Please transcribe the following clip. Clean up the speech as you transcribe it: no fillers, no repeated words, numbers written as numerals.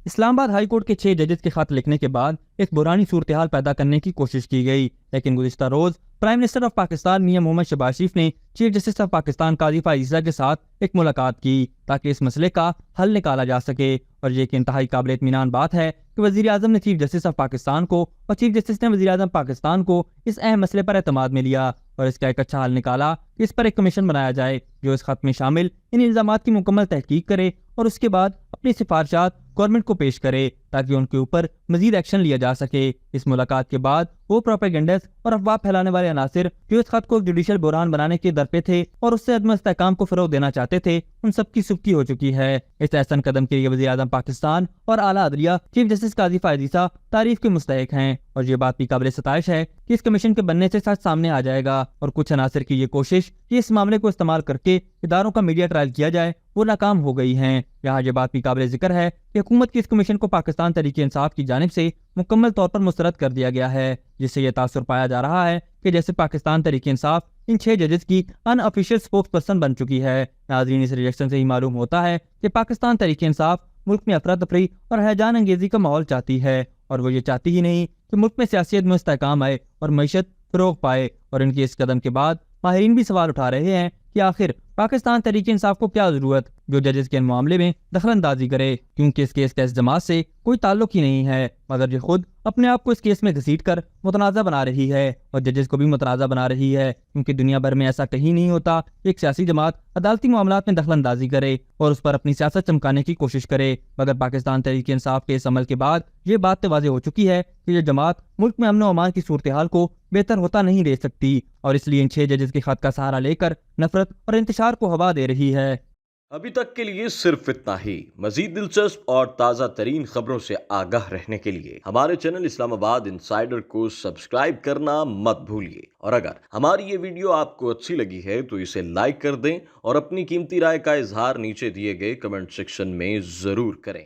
اسلام آباد high court کے 6 ججز کے خط لکھنے کے بعد ایک بحرانی صورتحال پیدا کرنے کی کوشش کی گئی، لیکن گزشتہ روز پرائم منسٹر آف پاکستان میاں محمد شہباز شریف نے چیف جسٹس آف پاکستان قاضی فائز عیسیٰ کے ساتھ ایک ملاقات کی تاکہ اس مسئلے کا حل نکالا جا سکے، اور یہ ایک انتہائی قابل اطمینان بات ہے کہ وزیر اعظم نے چیف جسٹس آف پاکستان کو اور چیف جسٹس نے وزیر اعظم پاکستان کو اس اہم مسئلے پر اعتماد میں لیا اور اس کا ایک اچھا حل نکالا کہ اس پر ایک کمیشن بنایا جائے جو اس خط میں شامل ان الزامات کی مکمل تحقیق کرے اور اس کے بعد اپنی سفارشات گورنمنٹ کو پیش کرے تاکہ ان کے اوپر مزید ایکشن لیا جا سکے۔ اس ملاقات کے بعد وہ پروپیگنڈس اور افواہ پھیلانے والے عناصر جو اس خط کو جوڈیشل بحران بنانے کے در پہ تھے اور اس سے عدم استحکام کو فروغ دینا چاہتے تھے، ان سب کی سبکی ہو چکی ہے۔ اس احسن قدم کے لیے وزیر اعظم پاکستان اور اعلیٰ عدلیہ چیف جسٹس قاضی فائز عیسیٰ تعریف کے مستحق ہیں، اور یہ بات بھی قابل ستائش ہے کہ اس کمیشن کے بننے سے سچ سامنے آ جائے گا، اور کچھ عناصر کی یہ کوشش کہ اس معاملے کو استعمال کر کے اداروں کا میڈیا ٹرائل کیا جائے وہ ناکام ہو گئی ہیں۔ یہاں یہ بات بھی قابل ذکر ہے کہ حکومت کی اس کمیشن کو پاکستان تحریک انصاف کی جانب سے مکمل طور پر مسترد کر دیا گیا ہے، جس سے یہ تاثر پایا جا رہا ہے کہ جیسے پاکستان تحریک انصاف ان 6 ججز کی ان آفیشیل سپوکس پرسن بن چکی ہے۔ ناظرین، اس ریئیکشن سے ہی معلوم ہوتا ہے کہ پاکستان تحریک انصاف ملک میں افراتفری اور ہیجان انگیزی کا ماحول چاہتی ہے، اور وہ یہ چاہتی ہی نہیں کہ ملک میں سیاست میں استحکام آئے اور معیشت فروغ پائے، اور ان کی اس قدم کے بعد ماہرین بھی سوال اٹھا رہے ہیں کہ آخر پاکستان تحریک انصاف کو کیا ضرورت جو ججز کے معاملے میں دخل اندازی کرے، کیونکہ اس کیس کا اس جماعت سے کوئی تعلق ہی نہیں ہے، مگر یہ خود اپنے آپ کو اس کیس میں گھسیٹ کر متنازع بنا رہی ہے اور ججز کو بھی متنازع بنا رہی ہے، کیونکہ دنیا بھر میں ایسا کہیں نہیں ہوتا کہ ایک سیاسی جماعت عدالتی معاملات میں دخل اندازی کرے اور اس پر اپنی سیاست چمکانے کی کوشش کرے، مگر پاکستان تحریک انصاف کے اس عمل کے بعد یہ بات واضح ہو چکی ہے کہ یہ جماعت ملک میں امن و امان کی صورتحال کو بہتر ہوتا نہیں دیکھ سکتی، اور اس لیے ان 6 ججز کے خط کا سہارا لے کر نفرت اور انتشار کو ہوا دے رہی ہے۔ ابھی تک کے لیے صرف اتنا ہی۔ مزید دلچسپ اور تازہ ترین خبروں سے آگاہ رہنے کے لیے ہمارے چینل اسلام آباد انسائیڈر کو سبسکرائب کرنا مت بھولیے، اور اگر ہماری یہ ویڈیو آپ کو اچھی لگی ہے تو اسے لائک کر دیں اور اپنی قیمتی رائے کا اظہار نیچے دیے گئے کمنٹ سیکشن میں ضرور کریں۔